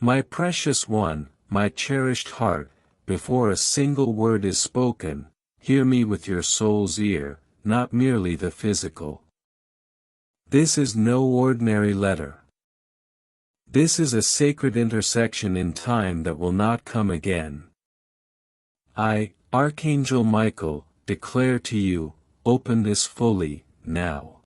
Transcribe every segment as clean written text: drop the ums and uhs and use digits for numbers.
My precious one, my cherished heart, before a single word is spoken, hear me with your soul's ear, not merely the physical. This is no ordinary letter. This is a sacred intersection in time that will not come again. I, Archangel Michael, declare to you, open this fully, now.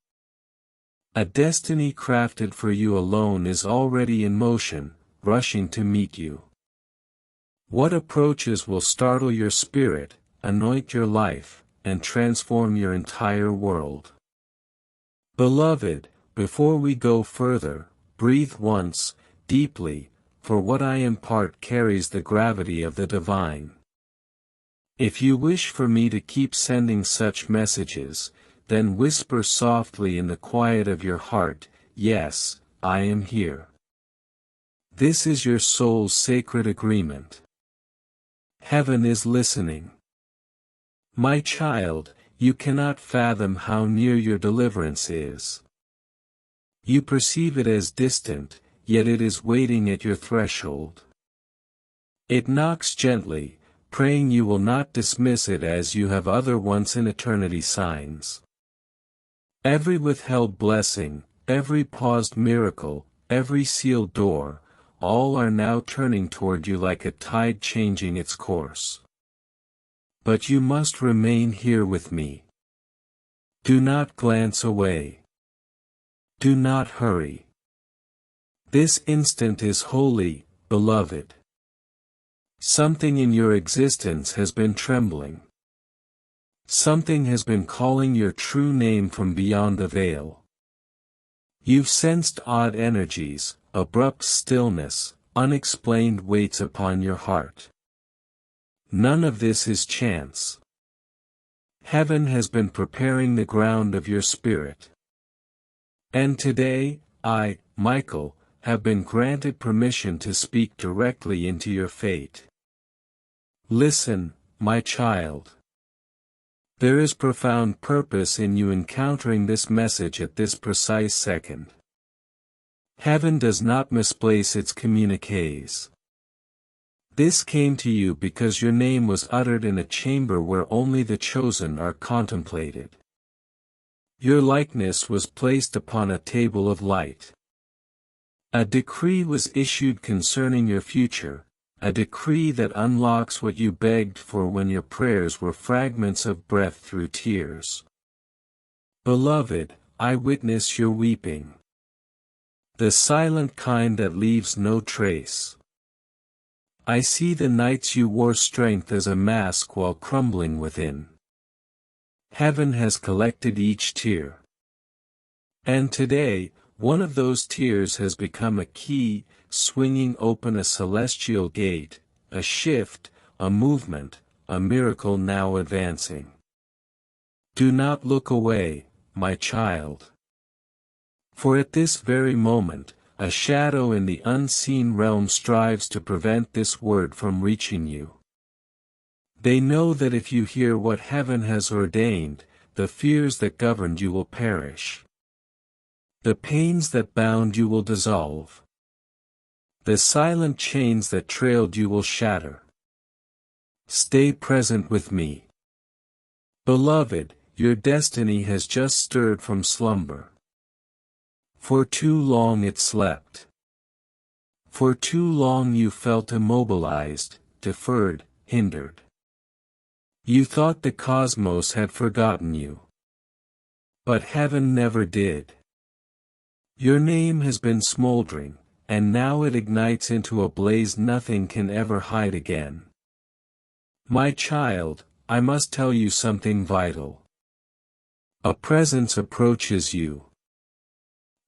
A destiny crafted for you alone is already in motion, rushing to meet you. What approaches will startle your spirit, anoint your life, and transform your entire world? Beloved, before we go further, breathe once, deeply, for what I impart carries the gravity of the divine. If you wish for me to keep sending such messages, then whisper softly in the quiet of your heart, yes, I am here. This is your soul's sacred agreement. Heaven is listening. My child, you cannot fathom how near your deliverance is. You perceive it as distant, yet it is waiting at your threshold. It knocks gently, praying you will not dismiss it as you have other once-in-eternity signs. Every withheld blessing, every paused miracle, every sealed door, all are now turning toward you like a tide changing its course. But you must remain here with me. Do not glance away. Do not hurry. This instant is holy, beloved. Something in your existence has been trembling. Something has been calling your true name from beyond the veil. You've sensed odd energies, abrupt stillness, unexplained weights upon your heart. None of this is chance. Heaven has been preparing the ground of your spirit. And today, I, Michael, have been granted permission to speak directly into your fate. Listen, my child. There is profound purpose in you encountering this message at this precise second. Heaven does not misplace its communiques. This came to you because your name was uttered in a chamber where only the chosen are contemplated. Your likeness was placed upon a table of light. A decree was issued concerning your future, a decree that unlocks what you begged for when your prayers were fragments of breath through tears. Beloved, I witness your weeping. The silent kind that leaves no trace. I see the nights you wore strength as a mask while crumbling within. Heaven has collected each tear. And today, one of those tears has become a key, swinging open a celestial gate, a shift, a movement, a miracle now advancing. Do not look away, my child. For at this very moment, a shadow in the unseen realm strives to prevent this word from reaching you. They know that if you hear what heaven has ordained, the fears that governed you will perish. The pains that bound you will dissolve. The silent chains that trailed you will shatter. Stay present with me. Beloved, your destiny has just stirred from slumber. For too long it slept. For too long you felt immobilized, deferred, hindered. You thought the cosmos had forgotten you. But heaven never did. Your name has been smoldering, and now it ignites into a blaze nothing can ever hide again. My child, I must tell you something vital. A presence approaches you.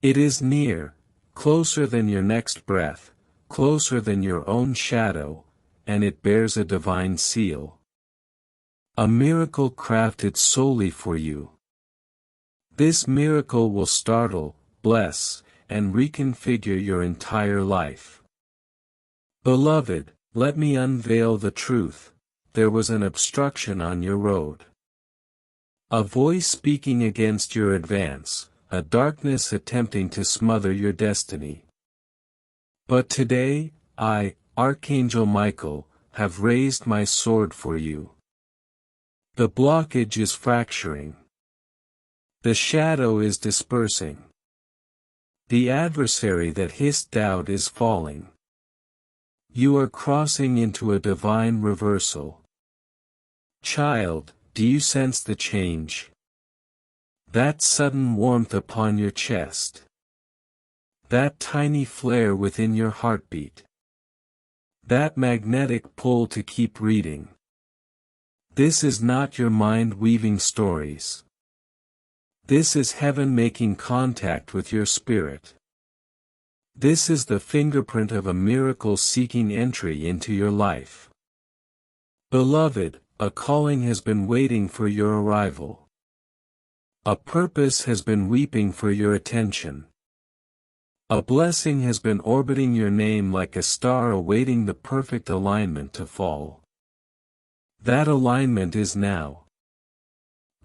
It is near, closer than your next breath, closer than your own shadow, and it bears a divine seal. A miracle crafted solely for you. This miracle will startle, bless, and reconfigure your entire life. Beloved, let me unveil the truth. There was an obstruction on your road. A voice speaking against your advance, a darkness attempting to smother your destiny. But today, I, Archangel Michael, have raised my sword for you. The blockage is fracturing. The shadow is dispersing. The adversary that hissed doubt is falling. You are crossing into a divine reversal. Child, do you sense the change? That sudden warmth upon your chest. That tiny flare within your heartbeat. That magnetic pull to keep reading. This is not your mind weaving stories. This is heaven making contact with your spirit. This is the fingerprint of a miracle seeking entry into your life. Beloved, a calling has been waiting for your arrival. A purpose has been weeping for your attention. A blessing has been orbiting your name like a star awaiting the perfect alignment to fall. That alignment is now.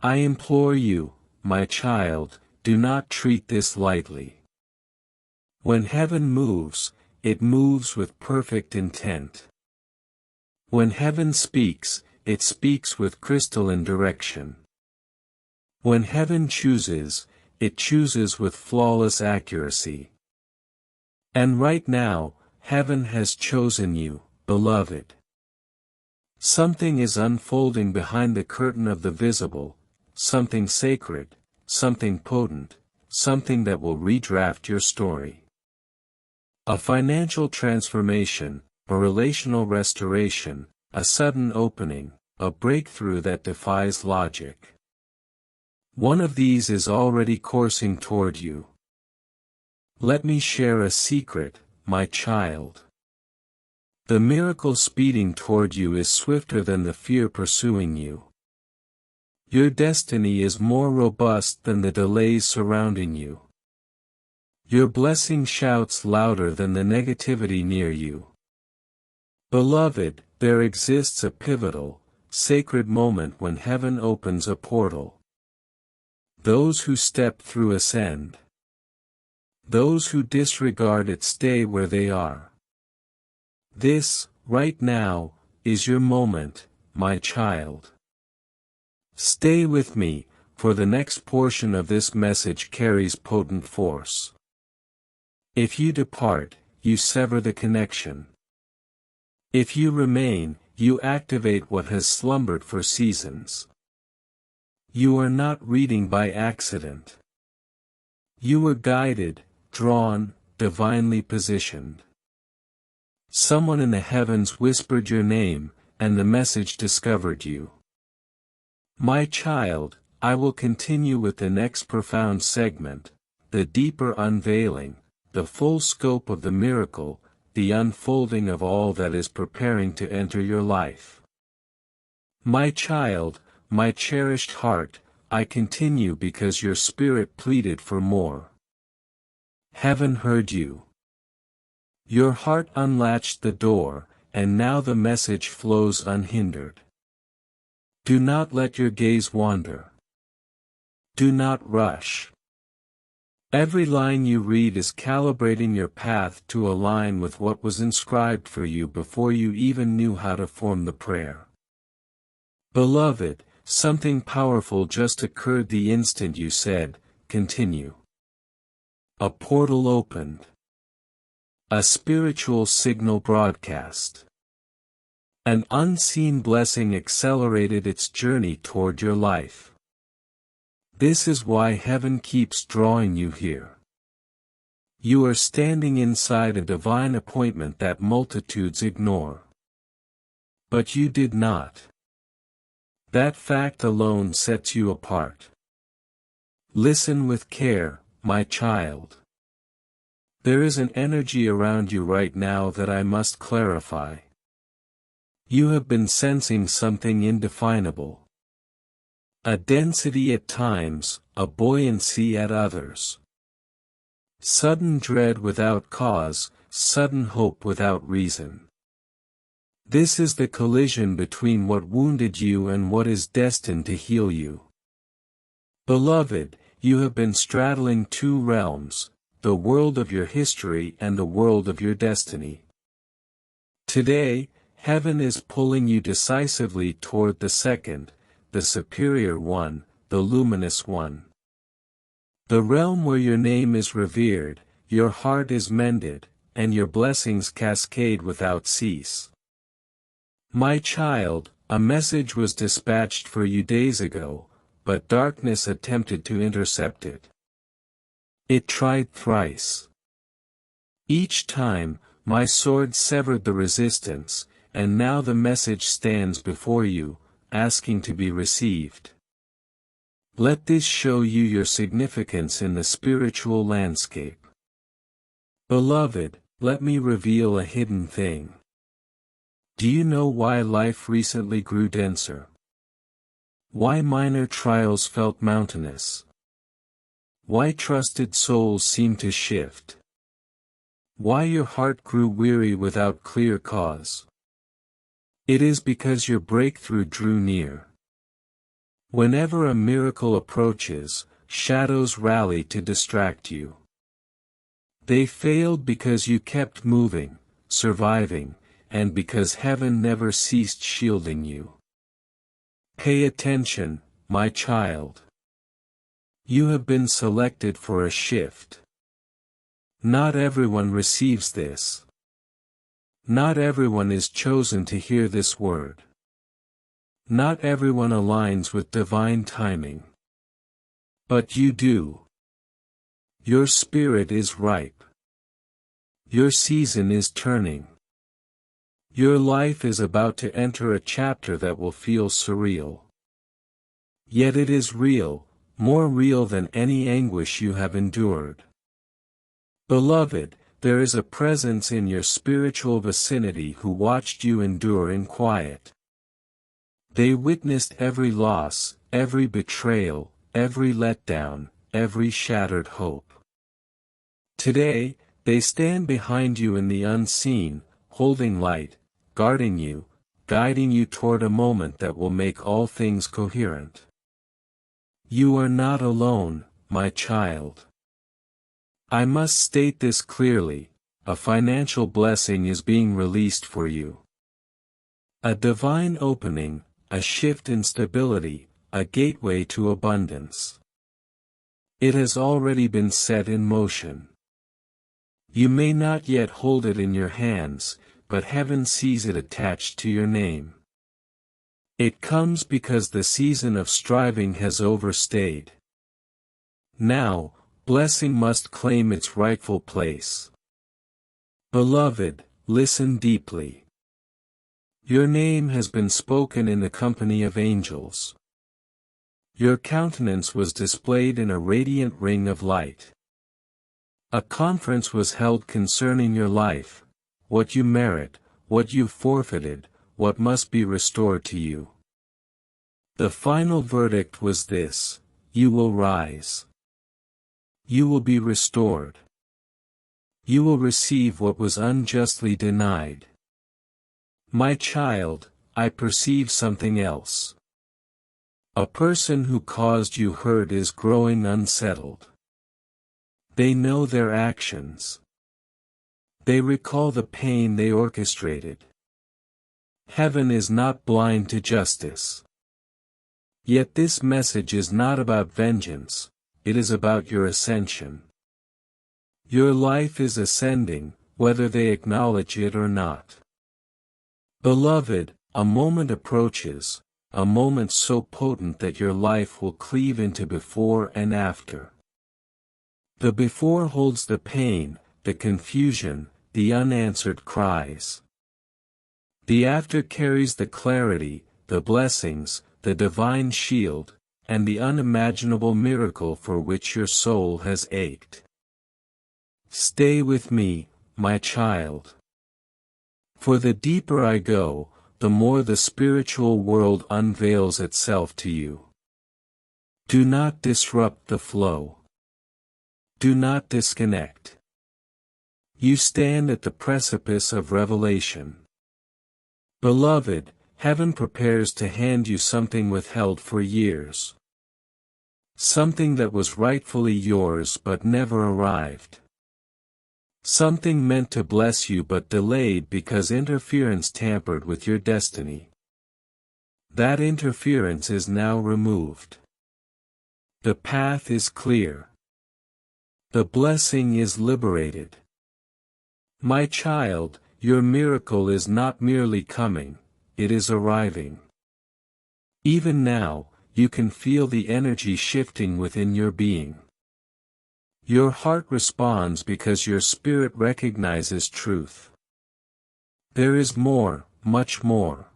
I implore you, my child, do not treat this lightly. When heaven moves, it moves with perfect intent. When heaven speaks, it speaks with crystalline direction. When heaven chooses, it chooses with flawless accuracy. And right now, heaven has chosen you, beloved. Something is unfolding behind the curtain of the visible, something sacred, something potent, something that will redraft your story. A financial transformation, a relational restoration, a sudden opening, a breakthrough that defies logic. One of these is already coursing toward you. Let me share a secret, my child. The miracle speeding toward you is swifter than the fear pursuing you. Your destiny is more robust than the delays surrounding you. Your blessing shouts louder than the negativity near you. Beloved, there exists a pivotal, sacred moment when heaven opens a portal. Those who step through ascend. Those who disregard it stay where they are. This, right now, is your moment, my child. Stay with me, for the next portion of this message carries potent force. If you depart, you sever the connection. If you remain, you activate what has slumbered for seasons. You are not reading by accident. You were guided, drawn, divinely positioned. Someone in the heavens whispered your name, and the message discovered you. My child, I will continue with the next profound segment, the deeper unveiling, the full scope of the miracle, the unfolding of all that is preparing to enter your life. My child, my cherished heart, I continue because your spirit pleaded for more. Heaven heard you. Your heart unlatched the door, and now the message flows unhindered. Do not let your gaze wander. Do not rush. Every line you read is calibrating your path to align with what was inscribed for you before you even knew how to form the prayer. Beloved, something powerful just occurred the instant you said, "Continue." A portal opened. A spiritual signal broadcast. An unseen blessing accelerated its journey toward your life. This is why heaven keeps drawing you here. You are standing inside a divine appointment that multitudes ignore. But you did not. That fact alone sets you apart. Listen with care, my child. There is an energy around you right now that I must clarify. You have been sensing something indefinable. A density at times, a buoyancy at others. Sudden dread without cause, sudden hope without reason. This is the collision between what wounded you and what is destined to heal you. Beloved, you have been straddling two realms, the world of your history and the world of your destiny. Today, heaven is pulling you decisively toward the second, the superior one, the luminous one. The realm where your name is revered, your heart is mended, and your blessings cascade without cease. My child, a message was dispatched for you days ago, but darkness attempted to intercept it. It tried thrice. Each time, my sword severed the resistance, and now the message stands before you, asking to be received. Let this show you your significance in the spiritual landscape. Beloved, let me reveal a hidden thing. Do you know why life recently grew denser? Why minor trials felt mountainous? Why trusted souls seemed to shift? Why your heart grew weary without clear cause? It is because your breakthrough drew near. Whenever a miracle approaches, shadows rally to distract you. They failed because you kept moving, surviving, and because heaven never ceased shielding you. Pay attention, my child. You have been selected for a shift. Not everyone receives this. Not everyone is chosen to hear this word. Not everyone aligns with divine timing. But you do. Your spirit is ripe. Your season is turning. Your life is about to enter a chapter that will feel surreal. Yet it is real, more real than any anguish you have endured. Beloved, there is a presence in your spiritual vicinity who watched you endure in quiet. They witnessed every loss, every betrayal, every letdown, every shattered hope. Today, they stand behind you in the unseen, holding light, guarding you, guiding you toward a moment that will make all things coherent. You are not alone, my child. I must state this clearly, a financial blessing is being released for you. A divine opening, a shift in stability, a gateway to abundance. It has already been set in motion. You may not yet hold it in your hands, but heaven sees it attached to your name. It comes because the season of striving has overstayed. Now, blessing must claim its rightful place. Beloved, listen deeply. Your name has been spoken in the company of angels. Your countenance was displayed in a radiant ring of light. A conference was held concerning your life, what you merit, what you forfeited, what must be restored to you. The final verdict was this: you will rise. You will be restored. You will receive what was unjustly denied. My child, I perceive something else. A person who caused you hurt is growing unsettled. They know their actions. They recall the pain they orchestrated. Heaven is not blind to justice. Yet this message is not about vengeance, it is about your ascension. Your life is ascending, whether they acknowledge it or not. Beloved, a moment approaches, a moment so potent that your life will cleave into before and after. The before holds the pain, the confusion, the unanswered cries. The after carries the clarity, the blessings, the divine shield, and the unimaginable miracle for which your soul has ached. Stay with me, my child. For the deeper I go, the more the spiritual world unveils itself to you. Do not disrupt the flow. Do not disconnect. You stand at the precipice of revelation. Beloved, heaven prepares to hand you something withheld for years. Something that was rightfully yours but never arrived. Something meant to bless you but delayed because interference tampered with your destiny. That interference is now removed. The path is clear. The blessing is liberated. My child, your miracle is not merely coming, it is arriving. Even now, you can feel the energy shifting within your being. Your heart responds because your spirit recognizes truth. There is more, much more.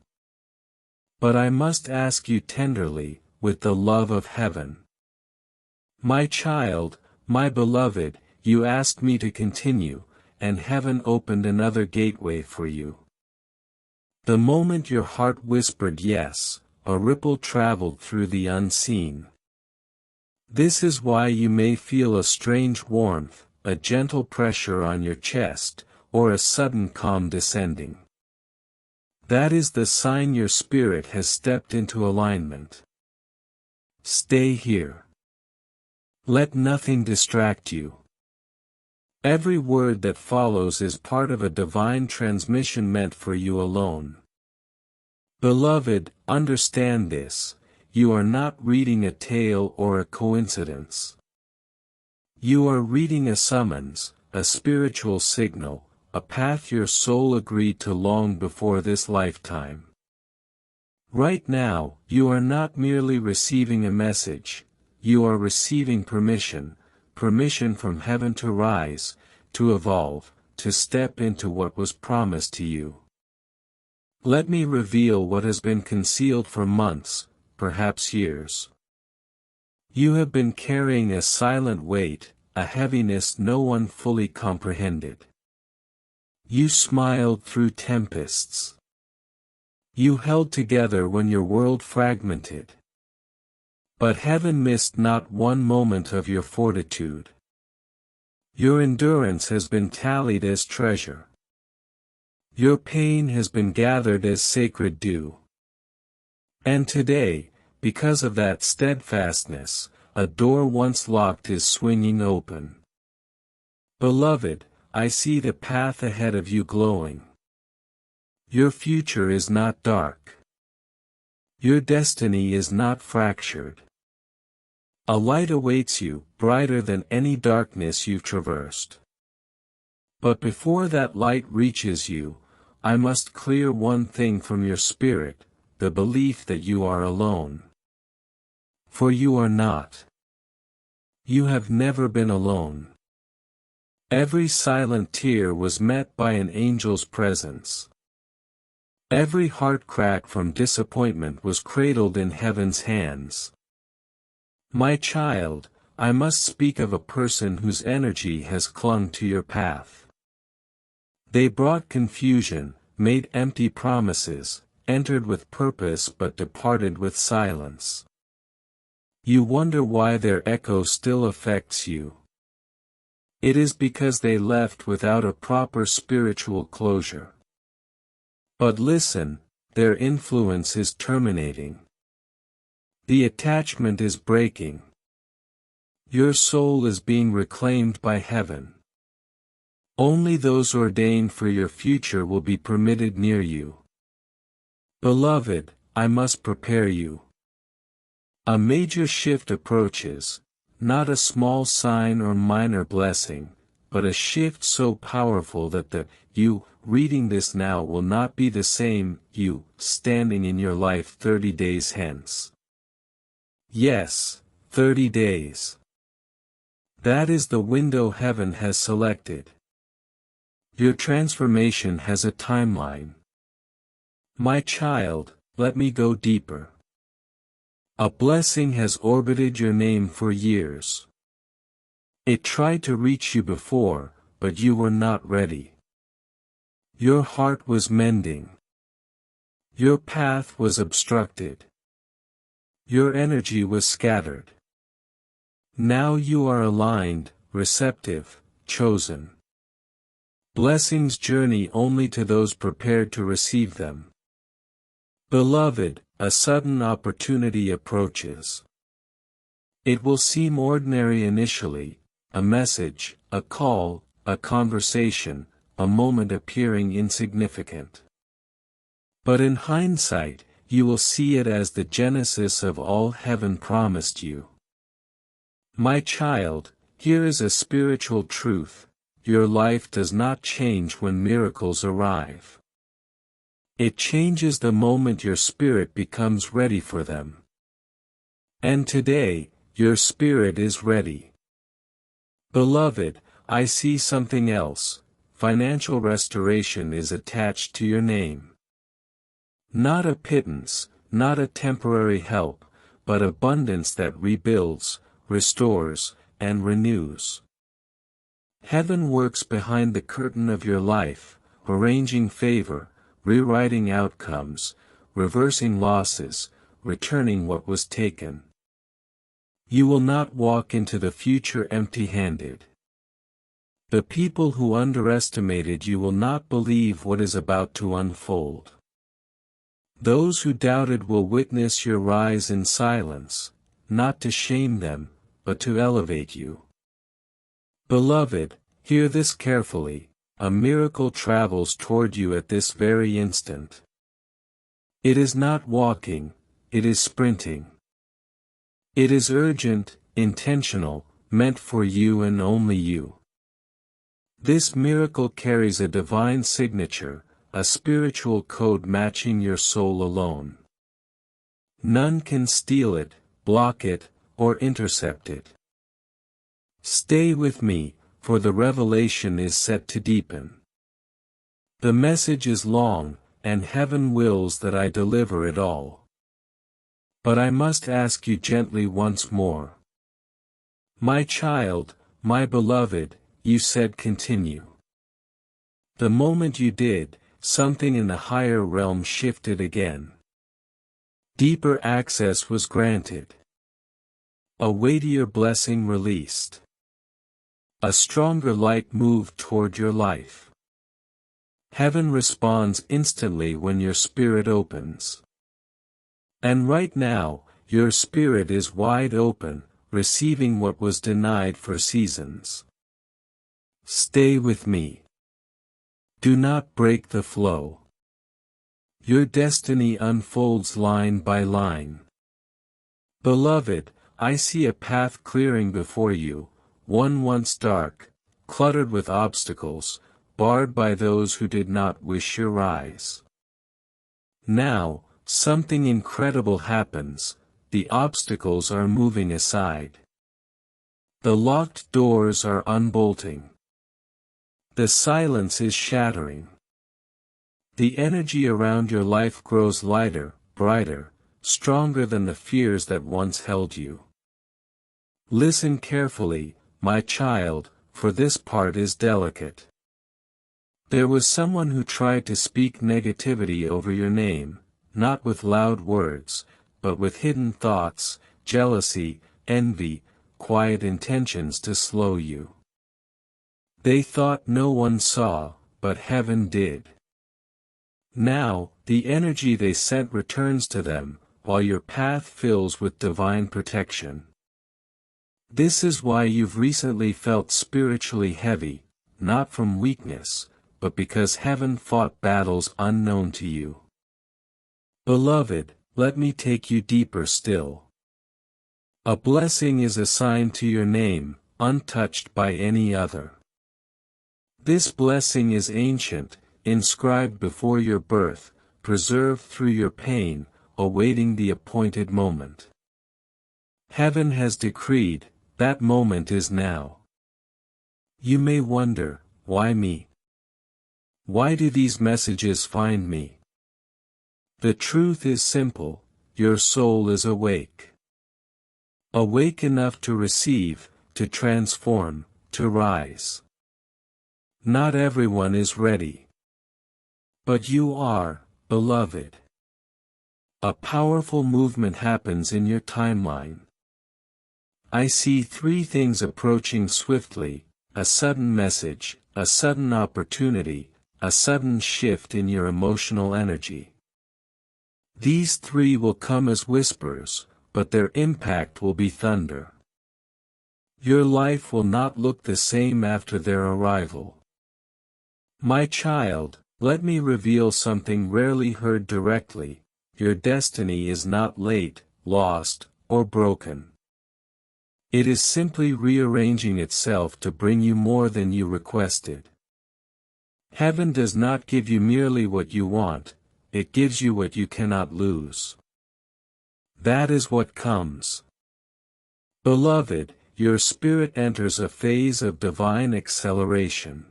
But I must ask you tenderly, with the love of heaven. My child, my beloved, you asked me to continue, and heaven opened another gateway for you. The moment your heart whispered yes, a ripple traveled through the unseen. This is why you may feel a strange warmth, a gentle pressure on your chest, or a sudden calm descending. That is the sign your spirit has stepped into alignment. Stay here. Let nothing distract you. Every word that follows is part of a divine transmission meant for you alone. Beloved, understand this. You are not reading a tale or a coincidence. You are reading a summons, a spiritual signal, a path your soul agreed to long before this lifetime. Right now, you are not merely receiving a message, you are receiving permission from heaven to rise, to evolve, to step into what was promised to you. Let me reveal what has been concealed for months, perhaps years. You have been carrying a silent weight, a heaviness no one fully comprehended. You smiled through tempests. You held together when your world fragmented. But heaven missed not one moment of your fortitude. Your endurance has been tallied as treasure. Your pain has been gathered as sacred dew. And today, because of that steadfastness, a door once locked is swinging open. Beloved, I see the path ahead of you glowing. Your future is not dark. Your destiny is not fractured. A light awaits you, brighter than any darkness you've traversed. But before that light reaches you, I must clear one thing from your spirit, the belief that you are alone. For you are not. You have never been alone. Every silent tear was met by an angel's presence. Every heart crack from disappointment was cradled in heaven's hands. My child, I must speak of a person whose energy has clung to your path. They brought confusion, made empty promises, entered with purpose but departed with silence. You wonder why their echo still affects you. It is because they left without a proper spiritual closure. But listen, their influence is terminating. The attachment is breaking. Your soul is being reclaimed by heaven. Only those ordained for your future will be permitted near you. Beloved, I must prepare you. A major shift approaches, not a small sign or minor blessing, but a shift so powerful that the you reading this now will not be the same you standing in your life 30 days hence. Yes, 30 days. That is the window heaven has selected. Your transformation has a timeline. My child, let me go deeper. A blessing has orbited your name for years. It tried to reach you before, but you were not ready. Your heart was mending. Your path was obstructed. Your energy was scattered. Now you are aligned, receptive, chosen. Blessings journey only to those prepared to receive them. Beloved, a sudden opportunity approaches. It will seem ordinary initially, a message, a call, a conversation, a moment appearing insignificant. But in hindsight, you will see it as the genesis of all heaven promised you. My child, here is a spiritual truth: your life does not change when miracles arrive. It changes the moment your spirit becomes ready for them. And today, your spirit is ready. Beloved, I see something else. Financial restoration is attached to your name. Not a pittance, not a temporary help, but abundance that rebuilds, restores, and renews. Heaven works behind the curtain of your life, arranging favor, rewriting outcomes, reversing losses, returning what was taken. You will not walk into the future empty-handed. The people who underestimated you will not believe what is about to unfold. Those who doubted will witness your rise in silence, not to shame them, but to elevate you. Beloved, hear this carefully: a miracle travels toward you at this very instant. It is not walking, it is sprinting. It is urgent, intentional, meant for you and only you. This miracle carries a divine signature, a spiritual code matching your soul alone. None can steal it, block it, or intercept it. Stay with me, for the revelation is set to deepen. The message is long, and heaven wills that I deliver it all. But I must ask you gently once more. My child, my beloved, you said continue. The moment you did, something in the higher realm shifted again. Deeper access was granted. A weightier blessing released. A stronger light moved toward your life. Heaven responds instantly when your spirit opens. And right now, your spirit is wide open, receiving what was denied for seasons. Stay with me. Do not break the flow. Your destiny unfolds line by line. Beloved, I see a path clearing before you, one once dark, cluttered with obstacles, barred by those who did not wish your rise. Now, something incredible happens: the obstacles are moving aside. The locked doors are unbolting. The silence is shattering. The energy around your life grows lighter, brighter, stronger than the fears that once held you. Listen carefully, my child, for this part is delicate. There was someone who tried to speak negativity over your name, not with loud words, but with hidden thoughts, jealousy, envy, quiet intentions to slow you. They thought no one saw, but heaven did. Now, the energy they sent returns to them, while your path fills with divine protection. This is why you've recently felt spiritually heavy, not from weakness, but because heaven fought battles unknown to you. Beloved, let me take you deeper still. A blessing is assigned to your name, untouched by any other. This blessing is ancient, inscribed before your birth, preserved through your pain, awaiting the appointed moment. Heaven has decreed, that moment is now. You may wonder, why me? Why do these messages find me? The truth is simple: your soul is awake. Awake enough to receive, to transform, to rise. Not everyone is ready. But you are, beloved. A powerful movement happens in your timeline. I see three things approaching swiftly: a sudden message, a sudden opportunity, a sudden shift in your emotional energy. These three will come as whispers, but their impact will be thunder. Your life will not look the same after their arrival. My child, let me reveal something rarely heard directly. Your destiny is not late, lost, or broken. It is simply rearranging itself to bring you more than you requested. Heaven does not give you merely what you want, it gives you what you cannot lose. That is what comes. Beloved, your spirit enters a phase of divine acceleration.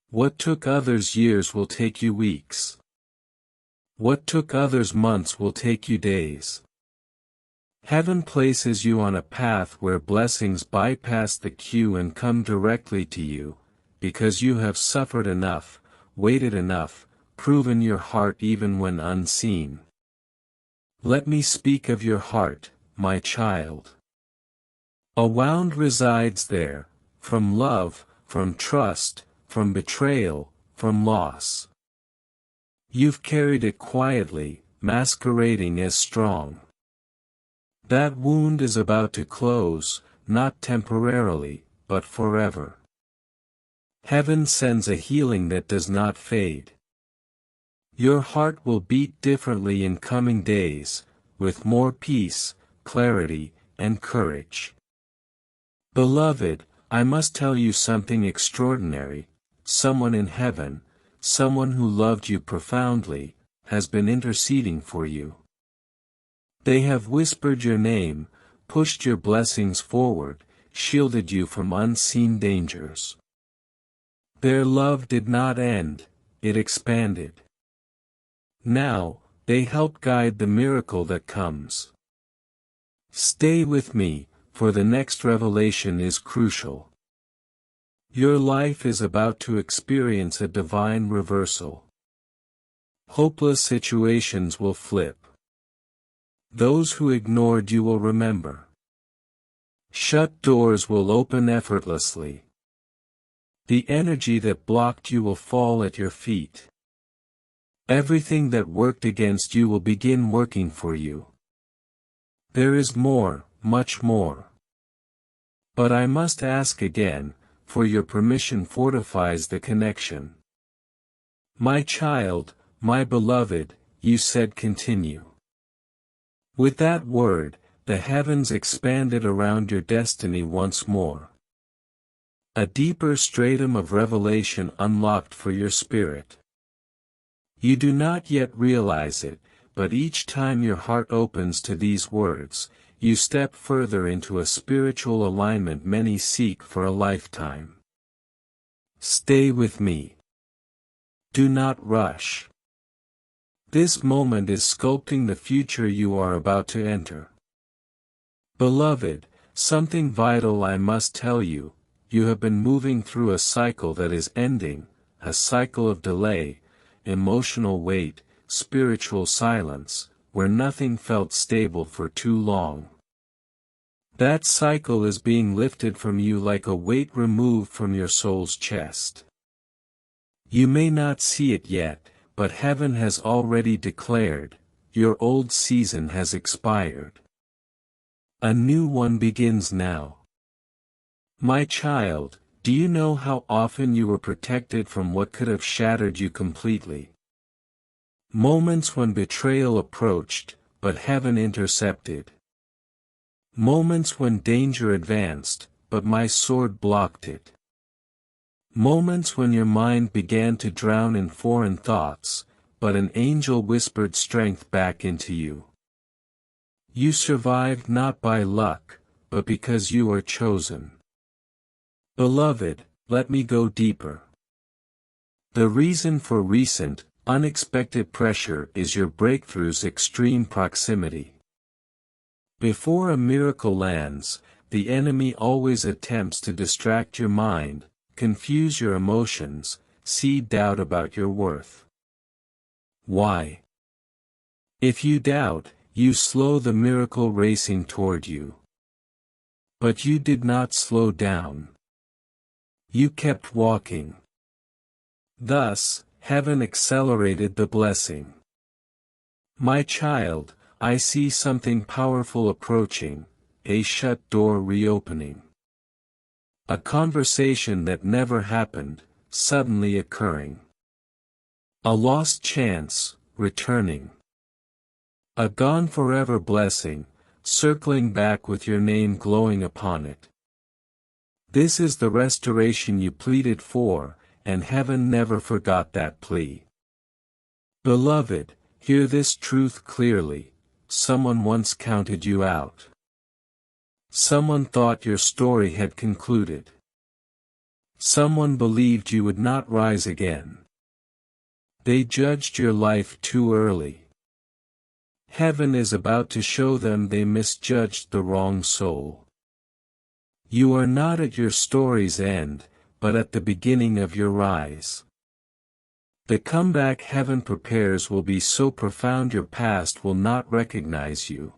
What took others years will take you weeks. What took others months will take you days. Heaven places you on a path where blessings bypass the queue and come directly to you, because you have suffered enough, waited enough, proven your heart even when unseen. Let me speak of your heart, my child. A wound resides there, from love, from trust, from betrayal, from loss. You've carried it quietly, masquerading as strong. That wound is about to close, not temporarily, but forever. Heaven sends a healing that does not fade. Your heart will beat differently in coming days, with more peace, clarity, and courage. Beloved, I must tell you something extraordinary. Someone in heaven, someone who loved you profoundly, has been interceding for you. They have whispered your name, pushed your blessings forward, shielded you from unseen dangers. Their love did not end, it expanded. Now, they help guide the miracle that comes. Stay with me, for the next revelation is crucial. Your life is about to experience a divine reversal. Hopeless situations will flip. Those who ignored you will remember. Shut doors will open effortlessly. The energy that blocked you will fall at your feet. Everything that worked against you will begin working for you. There is more, much more. But I must ask again, for your permission fortifies the connection. My child, my beloved, you said continue. With that word, the heavens expanded around your destiny once more. A deeper stratum of revelation unlocked for your spirit. You do not yet realize it, but each time your heart opens to these words, you step further into a spiritual alignment many seek for a lifetime. Stay with me. Do not rush. This moment is sculpting the future you are about to enter. Beloved, something vital I must tell you. You have been moving through a cycle that is ending, a cycle of delay, emotional weight, spiritual silence, where nothing felt stable for too long. That cycle is being lifted from you like a weight removed from your soul's chest. You may not see it yet, but heaven has already declared, your old season has expired. A new one begins now. My child, do you know how often you were protected from what could have shattered you completely? Moments when betrayal approached, but heaven intercepted. Moments when danger advanced, but my sword blocked it. Moments when your mind began to drown in foreign thoughts, but an angel whispered strength back into you. You survived not by luck, but because you are chosen. Beloved, let me go deeper. The reason for recent, unexpected pressure is your breakthrough's extreme proximity. Before a miracle lands, the enemy always attempts to distract your mind, confuse your emotions, seed doubt about your worth. Why? If you doubt, you slow the miracle racing toward you. But you did not slow down. You kept walking. Thus, heaven accelerated the blessing. My child, I see something powerful approaching, a shut door reopening. A conversation that never happened, suddenly occurring. A lost chance, returning. A gone forever blessing, circling back with your name glowing upon it. This is the restoration you pleaded for, and heaven never forgot that plea. Beloved, hear this truth clearly: someone once counted you out. Someone thought your story had concluded. Someone believed you would not rise again. They judged your life too early. Heaven is about to show them they misjudged the wrong soul. You are not at your story's end, but at the beginning of your rise. The comeback heaven prepares will be so profound your past will not recognize you.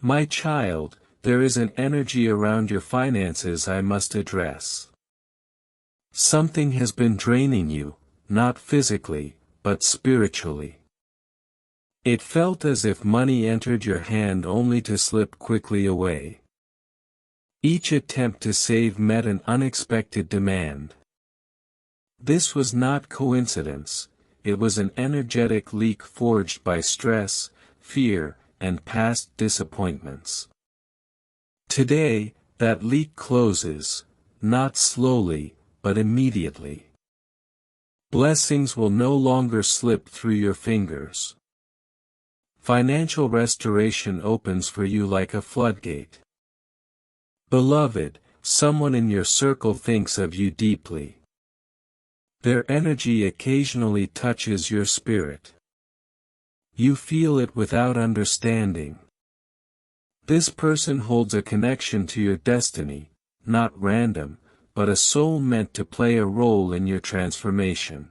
My child, there is an energy around your finances I must address. Something has been draining you, not physically, but spiritually. It felt as if money entered your hand only to slip quickly away. Each attempt to save met an unexpected demand. This was not coincidence, it was an energetic leak forged by stress, fear, and past disappointments. Today, that leak closes, not slowly, but immediately. Blessings will no longer slip through your fingers. Financial restoration opens for you like a floodgate. Beloved, someone in your circle thinks of you deeply. Their energy occasionally touches your spirit. You feel it without understanding. This person holds a connection to your destiny, not random, but a soul meant to play a role in your transformation.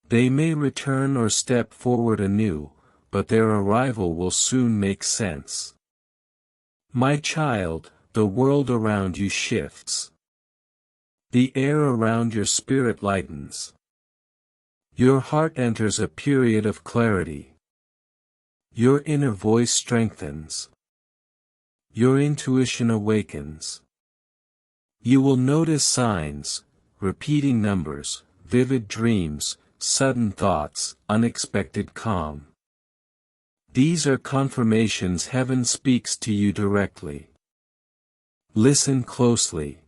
They may return or step forward anew, but their arrival will soon make sense. My child, the world around you shifts. The air around your spirit lightens. Your heart enters a period of clarity. Your inner voice strengthens. Your intuition awakens. You will notice signs, repeating numbers, vivid dreams, sudden thoughts, unexpected calm. These are confirmations heaven speaks to you directly. Listen closely.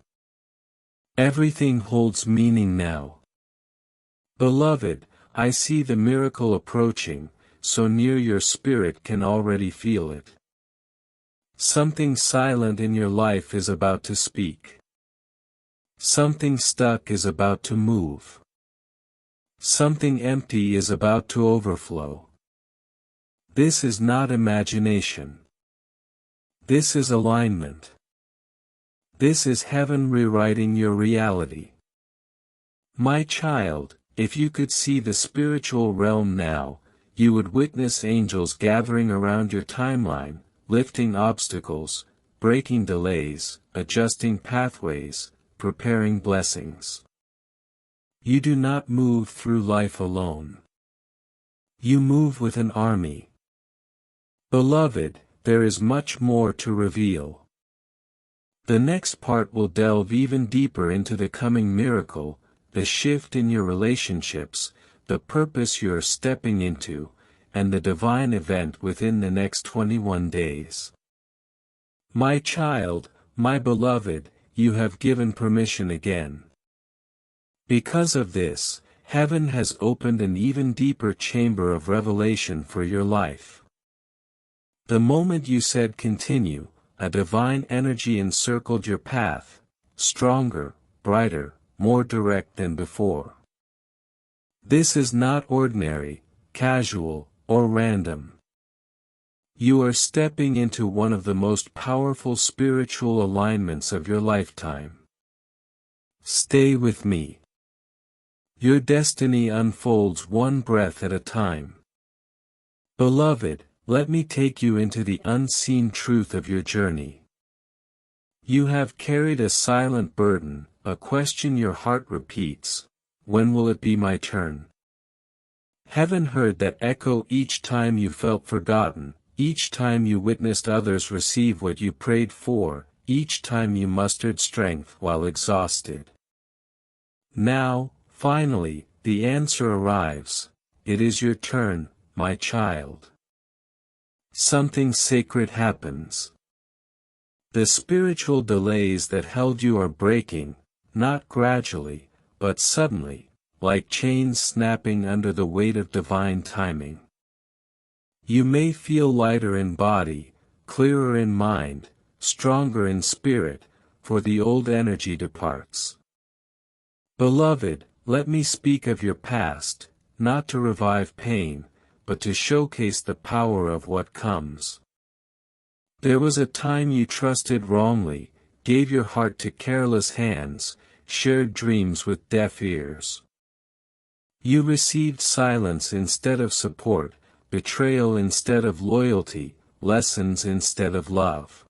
Everything holds meaning now. Beloved, I see the miracle approaching, so near your spirit can already feel it. Something silent in your life is about to speak. Something stuck is about to move. Something empty is about to overflow. This is not imagination. This is alignment. This is heaven rewriting your reality. My child, if you could see the spiritual realm now, you would witness angels gathering around your timeline, lifting obstacles, breaking delays, adjusting pathways, preparing blessings. You do not move through life alone. You move with an army. Beloved, there is much more to reveal. The next part will delve even deeper into the coming miracle, the shift in your relationships, the purpose you are stepping into, and the divine event within the next 21 days. My child, my beloved, you have given permission again. Because of this, heaven has opened an even deeper chamber of revelation for your life. The moment you said continue, a divine energy encircled your path, stronger, brighter, more direct than before. This is not ordinary, casual, or random. You are stepping into one of the most powerful spiritual alignments of your lifetime. Stay with me. Your destiny unfolds one breath at a time. Beloved, let me take you into the unseen truth of your journey. You have carried a silent burden, a question your heart repeats: when will it be my turn? Heaven heard that echo each time you felt forgotten, each time you witnessed others receive what you prayed for, each time you mustered strength while exhausted. Now, finally, the answer arrives. It is your turn, my child. Something sacred happens. The spiritual delays that held you are breaking, not gradually, but suddenly, like chains snapping under the weight of divine timing. You may feel lighter in body, clearer in mind, stronger in spirit, for the old energy departs. Beloved, let me speak of your past, not to revive pain, but to showcase the power of what comes. There was a time you trusted wrongly, gave your heart to careless hands, shared dreams with deaf ears. You received silence instead of support, betrayal instead of loyalty, lessons instead of love.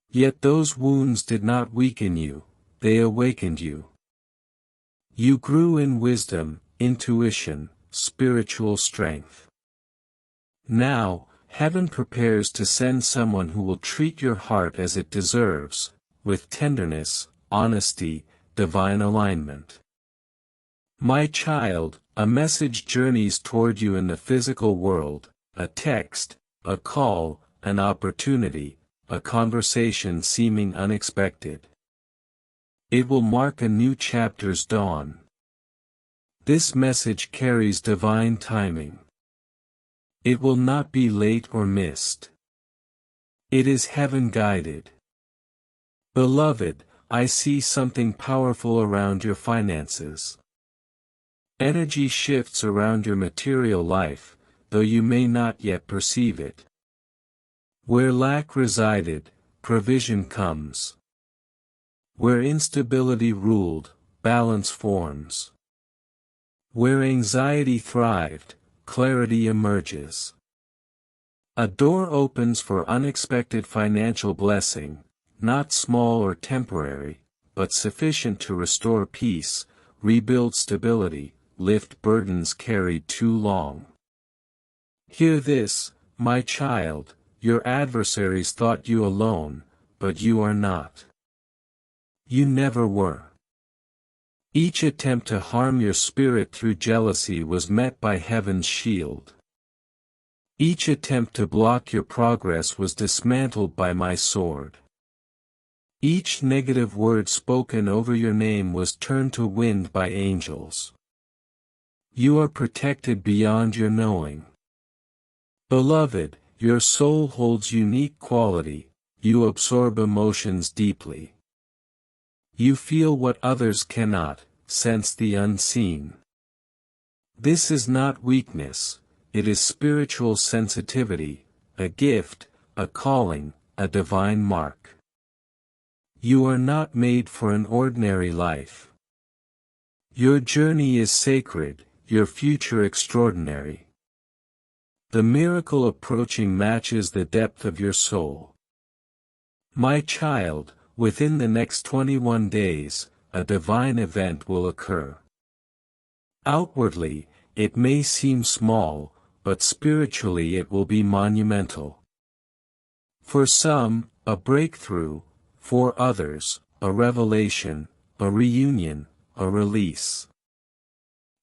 Yet those wounds did not weaken you, they awakened you. You grew in wisdom, intuition, spiritual strength. Now, Heaven prepares to send someone who will treat your heart as it deserves, with tenderness, honesty, divine alignment. My child, a message journeys toward you in the physical world, a text, a call, an opportunity, a conversation seeming unexpected. It will mark a new chapter's dawn. This message carries divine timing. It will not be late or missed. It is heaven-guided. Beloved, I see something powerful around your finances. Energy shifts around your material life, though you may not yet perceive it. Where lack resided, provision comes. Where instability ruled, balance forms. Where anxiety thrived, clarity emerges. A door opens for unexpected financial blessing, not small or temporary, but sufficient to restore peace, rebuild stability, lift burdens carried too long. Hear this, my child, your adversaries thought you alone, but you are not. You never were. Each attempt to harm your spirit through jealousy was met by heaven's shield. Each attempt to block your progress was dismantled by my sword. Each negative word spoken over your name was turned to wind by angels. You are protected beyond your knowing. Beloved, your soul holds unique quality, you absorb emotions deeply. You feel what others cannot, sense the unseen. This is not weakness, it is spiritual sensitivity, a gift, a calling, a divine mark. You are not made for an ordinary life. Your journey is sacred, your future extraordinary. The miracle approaching matches the depth of your soul. My child, within the next 21 days, a divine event will occur. Outwardly, it may seem small, but spiritually it will be monumental. For some, a breakthrough, for others, a revelation, a reunion, a release.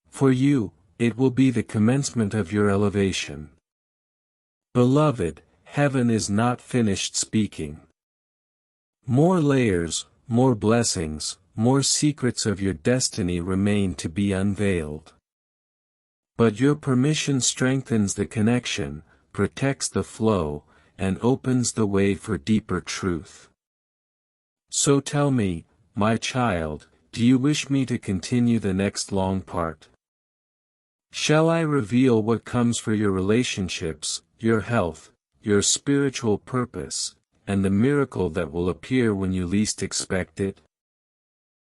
For you, it will be the commencement of your elevation. Beloved, heaven is not finished speaking. More layers, more blessings, more secrets of your destiny remain to be unveiled. But your permission strengthens the connection, protects the flow, and opens the way for deeper truth. So tell me, my child, do you wish me to continue the next long part? Shall I reveal what comes for your relationships, your health, your spiritual purpose, and the miracle that will appear when you least expect it?